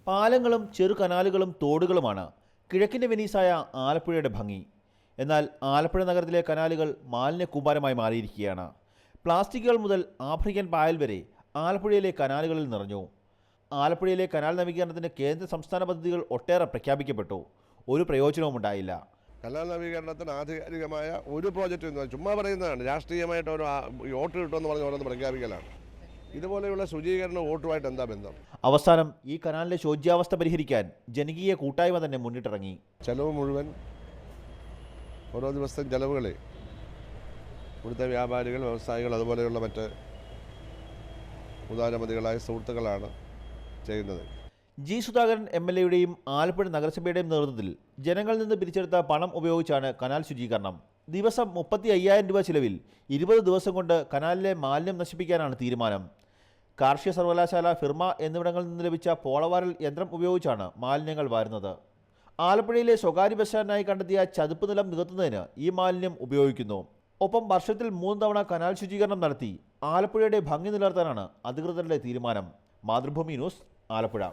പാലങ്ങളും ചെറു കനാലുകളും തോടുകളുമാണ് കിഴക്കിൻ്റെ വെനീസായ ആലപ്പുഴയുടെ ഭംഗി. എന്നാൽ ആലപ്പുഴ നഗരത്തിലെ കനാലുകൾ മാലിന്യ കൂമ്പാരമായി മാറിയിരിക്കുകയാണ്. പ്ലാസ്റ്റിക്കുകൾ മുതൽ ആഫ്രിക്കൻ പായൽ വരെ ആലപ്പുഴയിലെ കനാലുകളിൽ നിറഞ്ഞു. ആലപ്പുഴയിലെ കനാൽ നവീകരണത്തിന് കേന്ദ്ര സംസ്ഥാന പദ്ധതികൾ ഒട്ടേറെ പ്രഖ്യാപിക്കപ്പെട്ടു. ഒരു പ്രയോജനവും ഉണ്ടായില്ല. കനാൽ നവീകരണത്തിന് ആധികാരികമായ ഒരു പ്രോജക്റ്റ് ചുമ്മാ പറയുന്നതാണ്. രാഷ്ട്രീയമായിട്ട് ഒരു വോട്ട് കിട്ടുമെന്ന് പറഞ്ഞ് ഓരോന്ന് പ്രഖ്യാപിക്കലാണ്. ഇതുപോലെയുള്ള ശുചീകരണ വോട്ടുമായിട്ട് എന്താ ബന്ധം? അവസാനം ഈ കനാലിലെ ശോച്യാവസ്ഥ പരിഹരിക്കാൻ ജനകീയ കൂട്ടായ്മ തന്നെ മുന്നിട്ടിറങ്ങി. ചെലവ് മുഴുവൻ ഓരോ ദിവസത്തെയും ചെലവുകളെ ഇവിടുത്തെ വ്യാപാരികൾ, വ്യവസായികൾ, അതുപോലെയുള്ള മറ്റ് ഉദാരമതികളായ സുഹൃത്തുക്കളാണ് ചെയ്യുന്നത്. ജി സുധാകരൻ MLA-യുടെയും ആലപ്പുഴ നഗരസഭയുടെയും നേതൃത്വത്തിൽ ജനങ്ങളിൽ നിന്ന് പിരിച്ചെടുത്ത പണം ഉപയോഗിച്ചാണ് കനാൽ ശുചീകരണം. ദിവസം 35,000 രൂപ ചിലവിൽ 20 ദിവസം കൊണ്ട് കനാലിലെ മാലിന്യം നശിപ്പിക്കാനാണ് തീരുമാനം. കാർഷിക സർവകലാശാല, ഫിർമ എന്നിവിടങ്ങളിൽ നിന്ന് ലഭിച്ച പോളവാരൽ യന്ത്രം ഉപയോഗിച്ചാണ് മാലിന്യങ്ങൾ വാരുന്നത്. ആലപ്പുഴയിലെ സ്വകാര്യ ബസ് സ്റ്റാൻഡിനായി കണ്ടെത്തിയ ചതുപ്പ് നിലം നികത്തുന്നതിന് ഈ മാലിന്യം ഉപയോഗിക്കുന്നു. ഒപ്പം വർഷത്തിൽ 3 തവണ കനാൽ ശുചീകരണം നടത്തി ആലപ്പുഴയുടെ ഭംഗി നിലനിർത്താനാണ് അധികൃതരുടെ തീരുമാനം. മാതൃഭൂമി ന്യൂസ്, ആലപ്പുഴ.